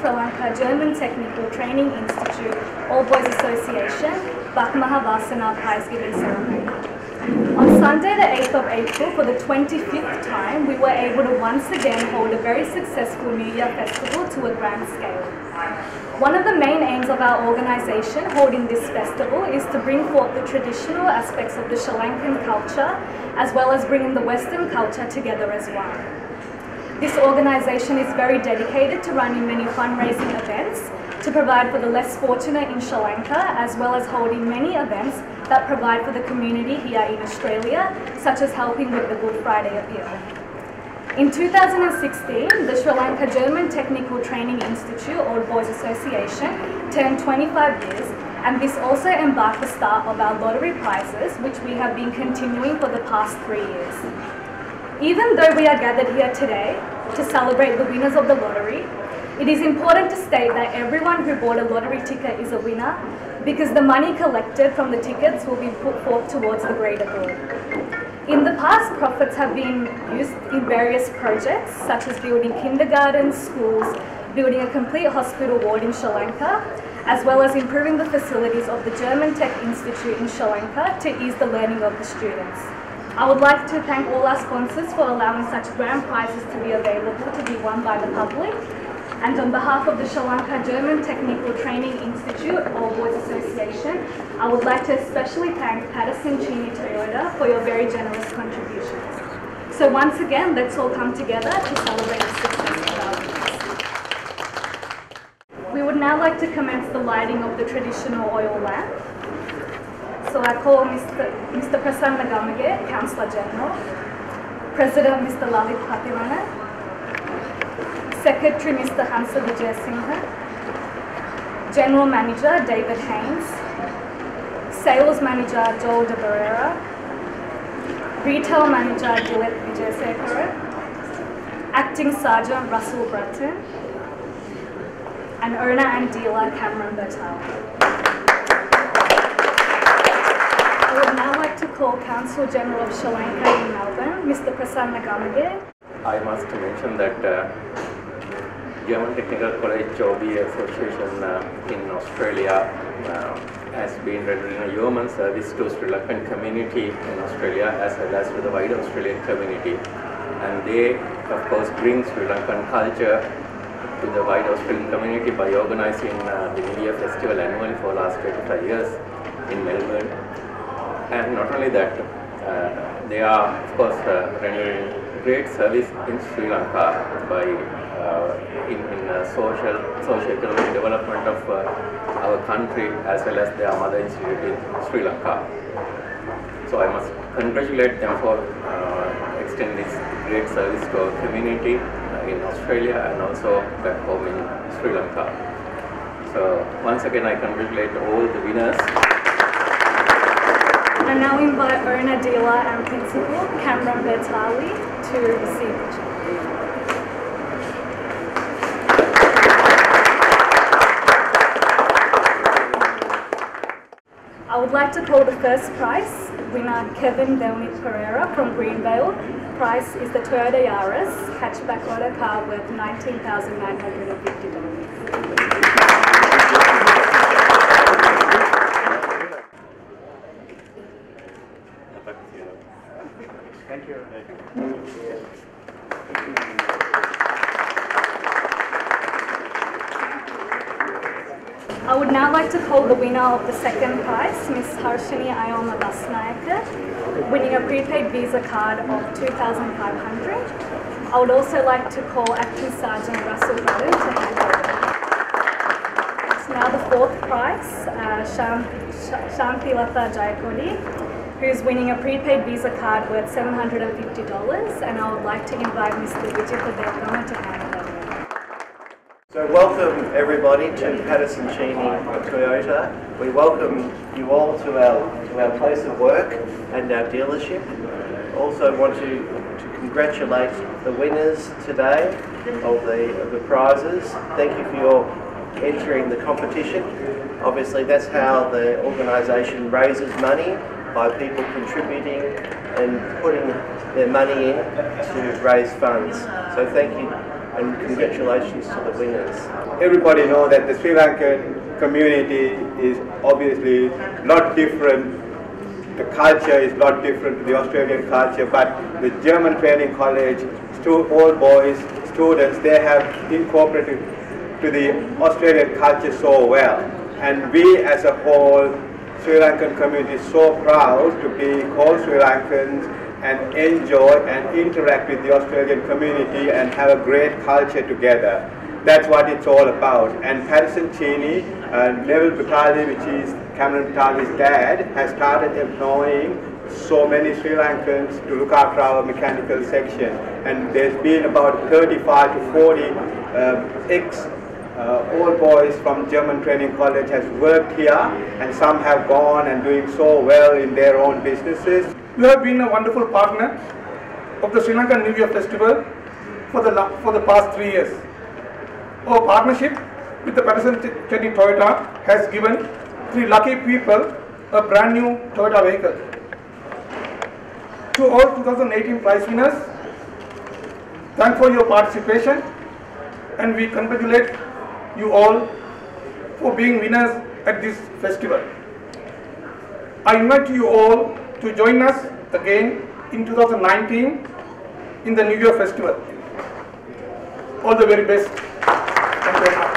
Sri Lanka German Technical Training Institute All Boys Association Bakma Vasana prize giving ceremony. On Sunday the 8th of April, for the 25th time, we were able to once again hold a very successful New Year festival to a grand scale. One of the main aims of our organisation holding this festival is to bring forth the traditional aspects of the Sri Lankan culture as well as bringing the Western culture together as one. This organisation is very dedicated to running many fundraising events to provide for the less fortunate in Sri Lanka, as well as holding many events that provide for the community here in Australia, such as helping with the Good Friday appeal. In 2016, the Sri Lanka German Technical Training Institute Old Boys Association turned 25 years, and this also embarked the start of our lottery prizes, which we have been continuing for the past 3 years. Even though we are gathered here today to celebrate the winners of the lottery, it is important to state that everyone who bought a lottery ticket is a winner, because the money collected from the tickets will be put forth towards the greater good. In the past, profits have been used in various projects, such as building kindergartens, schools, building a complete hospital ward in Sri Lanka, as well as improving the facilities of the German Tech Institute in Sri Lanka to ease the learning of the students. I would like to thank all our sponsors for allowing such grand prizes to be available to be won by the public. And on behalf of the Sri Lanka German Technical Training Institute All Boys Association, I would like to especially thank Patterson Cheney Toyota for your very generous contributions. So once again, let's all come together to celebrate the success of our winners. We would now like to commence the lighting of the traditional oil lamp. So I call Mr. Prasanna Gamage, Councillor General, President Mr. Lalit Patirana, Secretary Mr. Hansa Vijay Singha, General Manager David Haynes, Sales Manager Joel De Barrera, Retail Manager Dilip Vijaysekara, Acting Sergeant Russell Brunton, and owner and dealer Cameron Bertal. I would now like to call Consul General of Sri Lanka in Melbourne, Mr. Prasanna Gamage. I must mention that German Technical College OB Association in Australia has been rendering a yeoman service to Sri Lankan community in Australia as well as to the wider Australian community. And they, of course, bring Sri Lankan culture to the wider Australian community by organising the New Year Festival annually for the last 25 years in Melbourne. And not only that, they are, of course, rendering great service in Sri Lanka by in socio-economic development of our country as well as their mother institute in Sri Lanka. So I must congratulate them for extending this great service to our community in Australia and also back home in Sri Lanka. So once again, I congratulate all the winners. I now invite owner, dealer and principal Cameron Bertali to receive the cheque. I would like to call the first prize winner Kevin Delnit Pereira from Greenvale. Prize is the Toyota Yaris hatchback auto car worth $19,950. Thank you. I would now like to call the winner of the second prize, Ms. Harshini Ayoma Basnayaka, winning a prepaid Visa card of $2,500. I would also like to call Acting Sergeant Russell Brunton to hand over. So now the fourth prize, Shantilata Jayakodi, who is winning a prepaid Visa card worth $750, and I would like to invite Mr. Vijay Devgama to hand it over. So welcome everybody to Patterson Cheney Toyota. We welcome you all to our place of work and our dealership. Also want to congratulate the winners today of the prizes. Thank you for your entering the competition. Obviously that's how the organisation raises money, by people contributing and putting their money in to raise funds. So thank you and congratulations to the winners. Everybody knows that the Sri Lankan community is obviously not different. The culture is not different to the Australian culture, but the German Training College, all boys, students, they have incorporated to the Australian culture so well. And we as a whole, Sri Lankan community is so proud to be called Sri Lankans and enjoy and interact with the Australian community and have a great culture together. That's what it's all about. And Patterson Cheney, Neville Butali, which is Cameron Butali's dad, has started employing so many Sri Lankans to look after our mechanical section. And there's been about 35 to 40 old boys from German Training College has worked here, and some have gone and doing so well in their own businesses. You have been a wonderful partner of the Sri Lankan New Year Festival for the past 3 years. Our partnership with the Patterson Cheney Toyota has given 3 lucky people a brand new Toyota vehicle. To all 2018 prize winners, thanks for your participation, and we congratulate you all for being winners at this festival. I invite you all to join us again in 2019 in the New Year Festival. All the very best. Thank you.